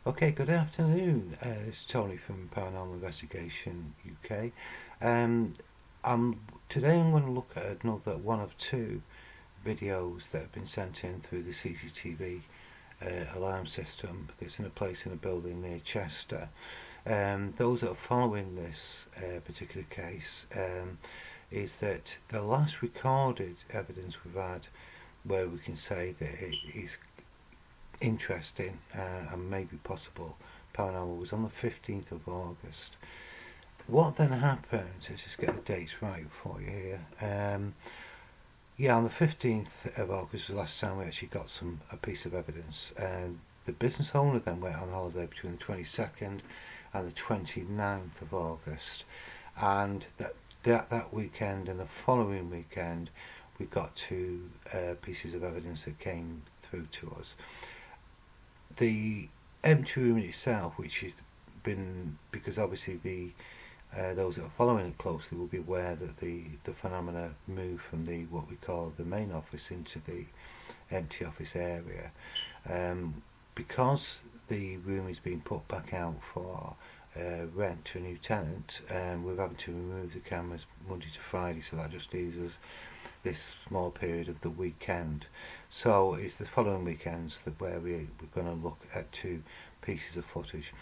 Okay, good afternoon. This is Tony from Paranormal Investigation UK. Um, Today I'm going to look at another one of two videos that have been sent in through the CCTV alarm system that's in a place in a building near Chester. Those that are following this particular case is that the last recorded evidence we've had where we can say that it is interesting and maybe possible paranormal was on the 15th of August. What then happened, let's just get the dates right for you here. On the 15th of August was the last time we actually got a piece of evidence. The business owner then went on holiday between the 22nd and the 29th of August, and that weekend and the following weekend we got two pieces of evidence that came through to us. The empty room itself, which has been, because obviously those that are following it closely will be aware that the phenomena move from what we call the main office into the empty office area. Because the room is being put back out for rent to a new tenant, we're having to remove the cameras Monday to Friday, so that just leaves us this small period of the weekend. So it's the following weekends where we're going to look at two pieces of footage.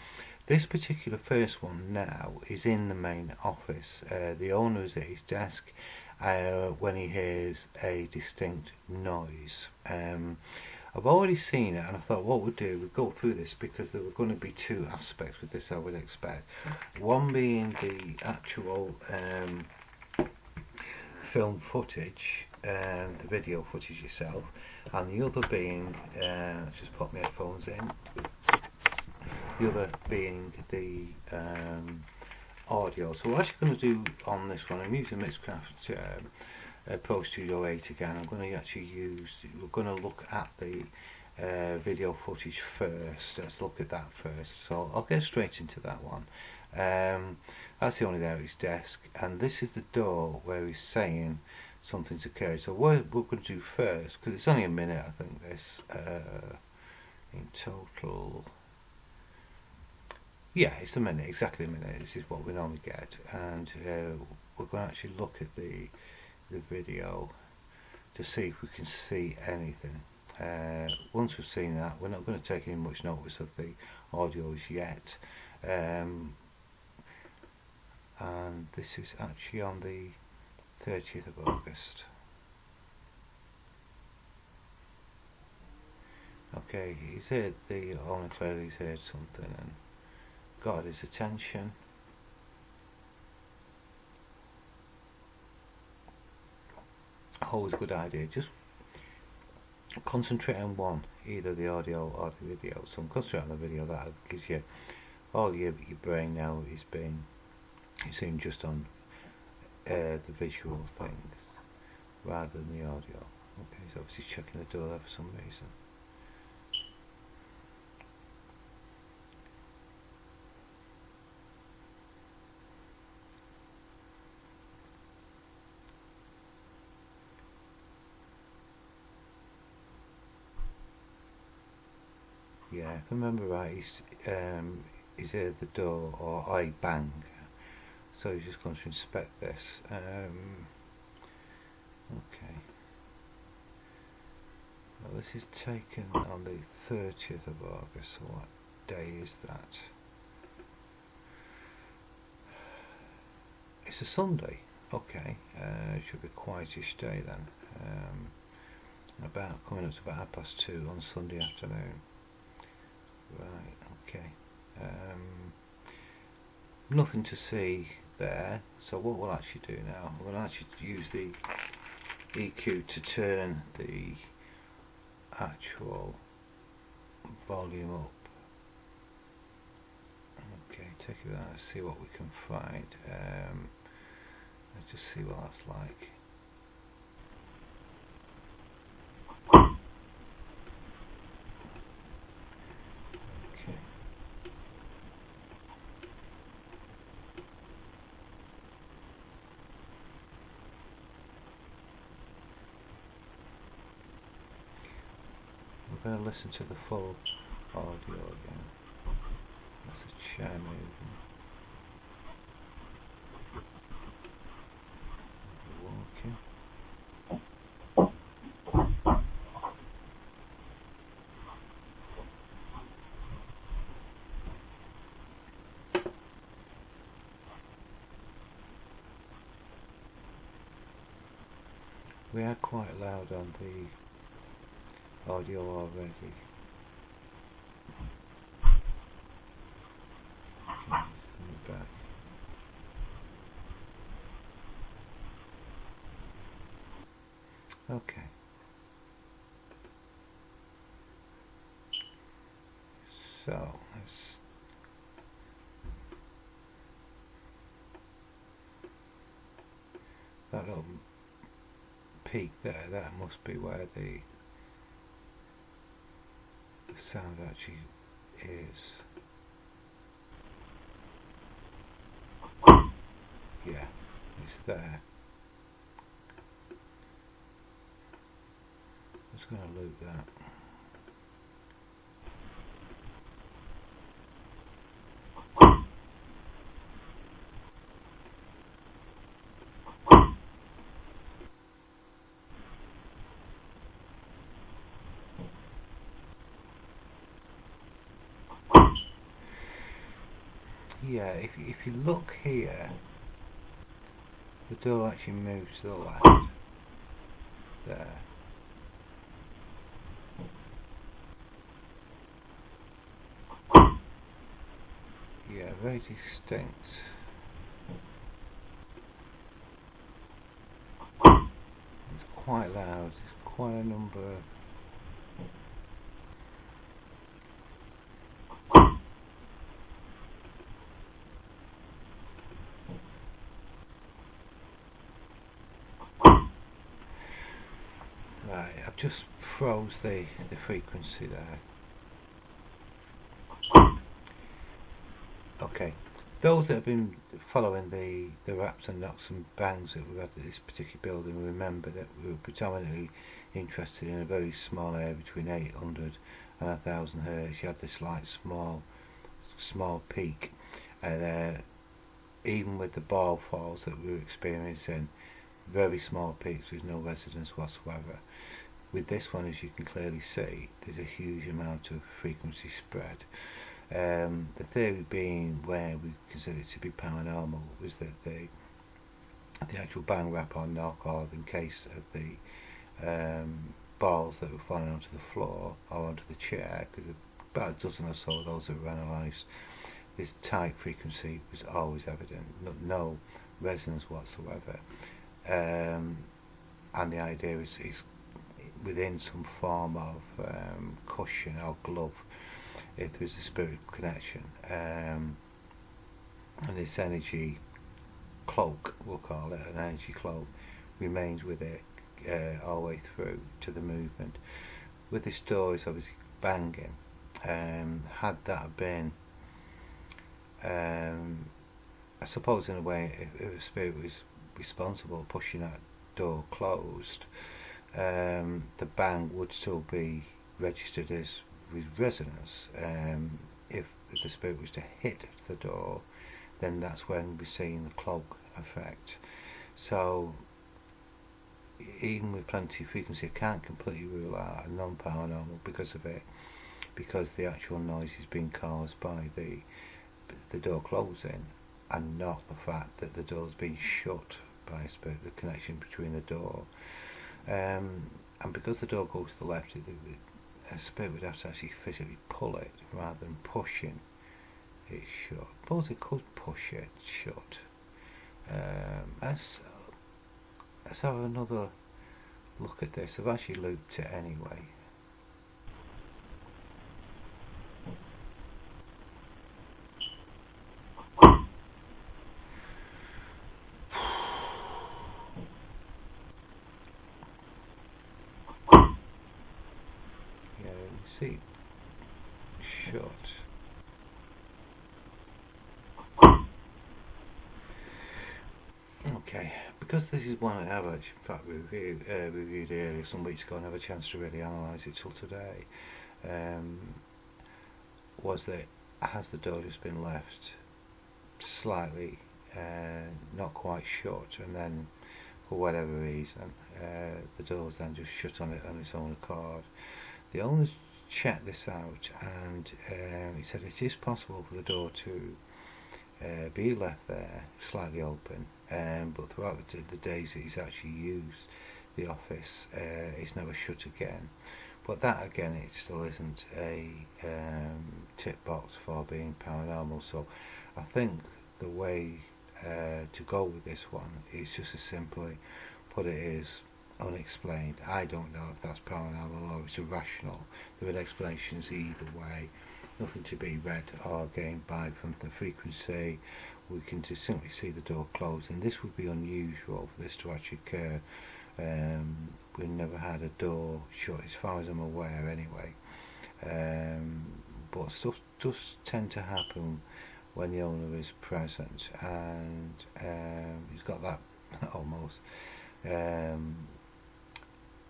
This particular first one now is in the main office. The owner is at his desk when he hears a distinct noise. I've already seen it, and I thought what we'd do, we'd go through this because there were going to be two aspects with this, I would expect. One being the actual film footage, the video footage itself, and the other being, let's just pop my headphones in, the other being the audio. So what I'm actually going to do on this one, I'm using Mixcraft Pro Studio 8 again. I'm going to actually we're going to look at the video footage first. Let's look at that first. So I'll get straight into that one. That's the only there at his desk, and this is the door where he's saying something's occurred. So what we're going to do first, because it's only a minute, I think this in total. Yeah, it's a minute, exactly a minute. This is what we normally get, and we're going to actually look at the video to see if we can see anything. Once we've seen that, we're not going to take any much notice of the audios yet. And this is actually on the 30th of August. Okay, he's heard the owner clearly he's heard something and got his attention. Always a good idea, just concentrate on one, either the audio or the video. So I'm concentrating on the video, that gives you all your brain now is being, it's in just on the visual things rather than the audio. Okay, he's obviously checking the door there for some reason. Yeah, if I remember right, he's at the door, or I bang. So he's just going to inspect this. Okay. Well, this is taken on the 30th of August. So what day is that? It's a Sunday. Okay. It should be a quietish day then. About coming up to about 2:30 on Sunday afternoon. Right, okay. Nothing to see there, so what we'll actually do now, we'll actually use the EQ to turn the actual volume up. Okay, take it out and see what we can find. Let's just see what that's like. We're going to listen to the full audio again. chair moving. Walking. We are quite loud on the audio already. Okay, coming back. Okay. So let's that little peak there, that must be where the sound actually is. Yeah, it's there. I'm just going to loop that. Yeah, if you look here, the door actually moves to the left. There. Yeah, very distinct. It's quite loud. There's quite a number of right, I've just froze the frequency there. Okay, those that have been following the raps and knocks and bangs that we've had at this particular building remember that we were predominantly interested in a very small area between 800 and 1000 hertz. You had this like small peak, and even with the ball falls that we were experiencing, very small peaks with no resonance whatsoever. With this one, as you can clearly see, there's a huge amount of frequency spread. The theory being where we consider it to be paranormal was that the actual bang, rap or knock, or in case of the balls that were falling onto the floor or onto the chair, because about a dozen or so of those that were analysed, this tight frequency was always evident, no resonance whatsoever. And the idea is within some form of cushion or glove, if there's a spirit connection, and this energy cloak, we'll call it, an energy cloak, remains with it all the way through to the movement. With this door, it's obviously banging. Had that been, I suppose in a way, if a spirit was responsible pushing that door closed, the bang would still be registered as with resonance. If the spirit was to hit the door, then that's when we're seeing the cloak effect. So even with plenty of frequency, I can't completely rule out a non-paranormal because of it, because the actual noise is being caused by the door closing, and not the fact that the door's been shut by a spirit, the connection between the door. And because the door goes to the left, a spirit would have to actually physically pull it rather than pushing it shut. Suppose it could push it shut. Let's have another look at this. I've actually looped it anyway. See, shut. Okay, because this is one I have in fact reviewed earlier some weeks ago and have a chance to really analyse it till today, was that has the door just been left slightly not quite shut, and then for whatever reason the door's then just shut on its own accord. The owners checked this out, and he said it is possible for the door to be left there slightly open, but throughout the days that he's actually used the office, it's never shut again. But that again, it still isn't a tick box for being paranormal. So I think the way to go with this one is just to simply put it as unexplained. I don't know if that's paranormal or it's irrational. There are explanations either way. Nothing to be read or gained by from the frequency. We can just simply see the door closed, and this would be unusual for this to actually occur. We've never had a door shut, as far as I'm aware, anyway. But stuff does tend to happen when the owner is present, and he's got that almost.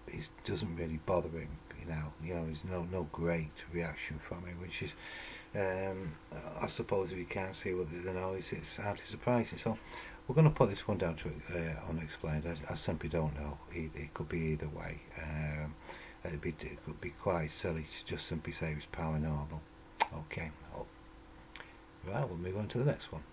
It doesn't really bother him, there's no great reaction from him, which is, I suppose, if you can't see what the noise, it's hardly surprising. So we're going to put this one down to unexplained. I simply don't know. It could be either way. It could be quite silly to just simply say it's paranormal. Okay. Right, we'll move on to the next one.